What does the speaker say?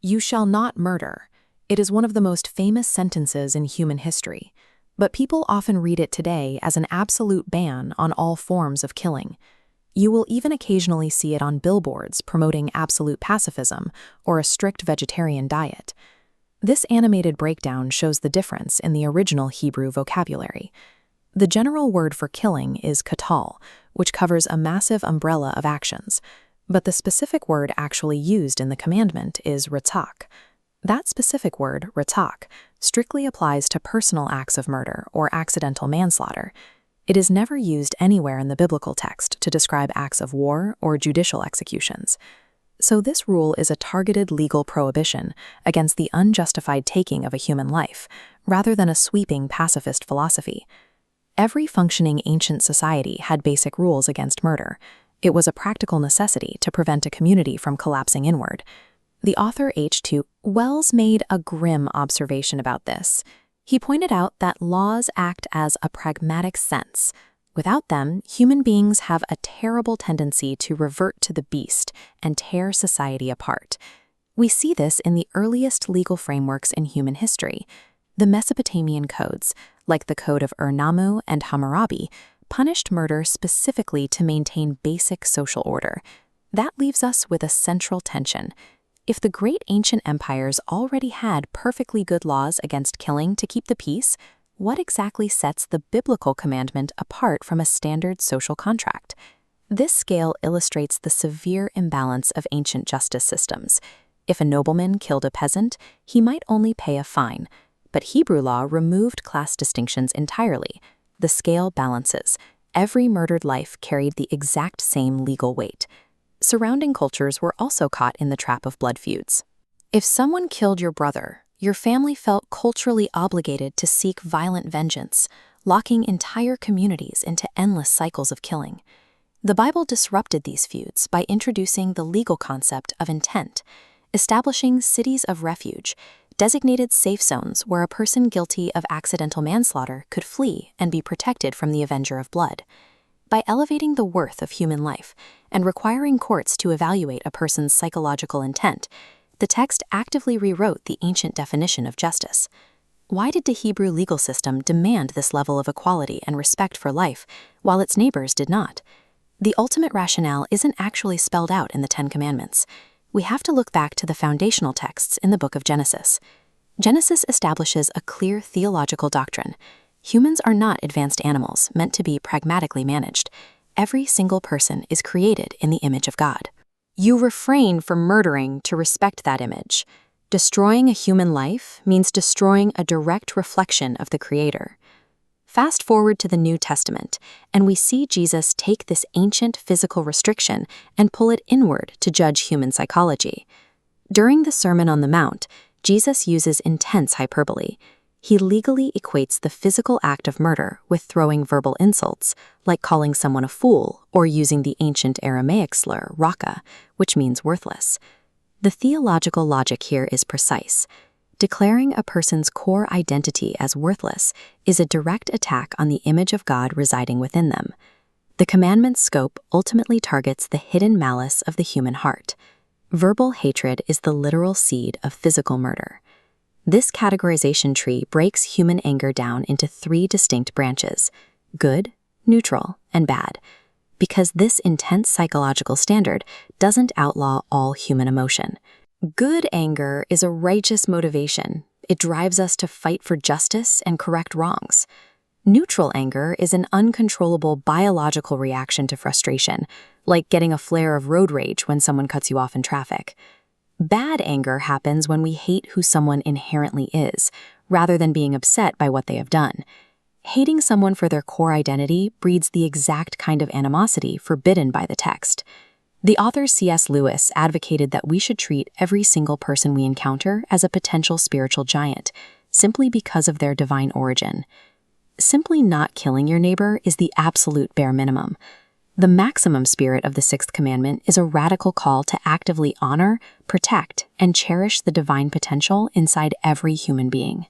"You shall not murder." It is one of the most famous sentences in human history, but people often read it today as an absolute ban on all forms of killing. You will even occasionally see it on billboards promoting absolute pacifism or a strict vegetarian diet. This animated breakdown shows the difference in the original Hebrew vocabulary. The general word for killing is qatal, which covers a massive umbrella of actions, but the specific word actually used in the commandment is ratzak. That specific word, ratzak, strictly applies to personal acts of murder or accidental manslaughter. It is never used anywhere in the biblical text to describe acts of war or judicial executions. So this rule is a targeted legal prohibition against the unjustified taking of a human life, rather than a sweeping pacifist philosophy. Every functioning ancient society had basic rules against murder. It was a practical necessity to prevent a community from collapsing inward. The author H.2. Wells made a grim observation about this. He pointed out that laws act as a pragmatic sense. Without them, human beings have a terrible tendency to revert to the beast and tear society apart. We see this in the earliest legal frameworks in human history. The Mesopotamian codes, like the Code of Ur-Nammu and Hammurabi, punished murder specifically to maintain basic social order. That leaves us with a central tension. If the great ancient empires already had perfectly good laws against killing to keep the peace, what exactly sets the biblical commandment apart from a standard social contract? This scale illustrates the severe imbalance of ancient justice systems. If a nobleman killed a peasant, he might only pay a fine. But Hebrew law removed class distinctions entirely. The scale balances. Every murdered life carried the exact same legal weight. Surrounding cultures were also caught in the trap of blood feuds. If someone killed your brother, your family felt culturally obligated to seek violent vengeance, locking entire communities into endless cycles of killing. The Bible disrupted these feuds by introducing the legal concept of intent, establishing cities of refuge, designated safe zones where a person guilty of accidental manslaughter could flee and be protected from the avenger of blood. By elevating the worth of human life and requiring courts to evaluate a person's psychological intent, the text actively rewrote the ancient definition of justice. Why did the Hebrew legal system demand this level of equality and respect for life, while its neighbors did not? The ultimate rationale isn't actually spelled out in the Ten Commandments. We have to look back to the foundational texts in the book of Genesis. Genesis establishes a clear theological doctrine. Humans are not advanced animals meant to be pragmatically managed. Every single person is created in the image of God. You refrain from murdering to respect that image. Destroying a human life means destroying a direct reflection of the Creator. Fast forward to the New Testament, and we see Jesus take this ancient physical restriction and pull it inward to judge human psychology. During the Sermon on the Mount, Jesus uses intense hyperbole. He legally equates the physical act of murder with throwing verbal insults, like calling someone a fool or using the ancient Aramaic slur, raka, which means worthless. The theological logic here is precise. Declaring a person's core identity as worthless is a direct attack on the image of God residing within them. The commandment's scope ultimately targets the hidden malice of the human heart. Verbal hatred is the literal seed of physical murder. This categorization tree breaks human anger down into 3 distinct branches: good, neutral, and bad, because this intense psychological standard doesn't outlaw all human emotion. Good anger is a righteous motivation. It drives us to fight for justice and correct wrongs. Neutral anger is an uncontrollable biological reaction to frustration, like getting a flare of road rage when someone cuts you off in traffic. Bad anger happens when we hate who someone inherently is, rather than being upset by what they have done. Hating someone for their core identity breeds the exact kind of animosity forbidden by the text. The author C.S. Lewis advocated that we should treat every single person we encounter as a potential spiritual giant, simply because of their divine origin. Simply not killing your neighbor is the absolute bare minimum. The maximum spirit of the 6th commandment is a radical call to actively honor, protect, and cherish the divine potential inside every human being.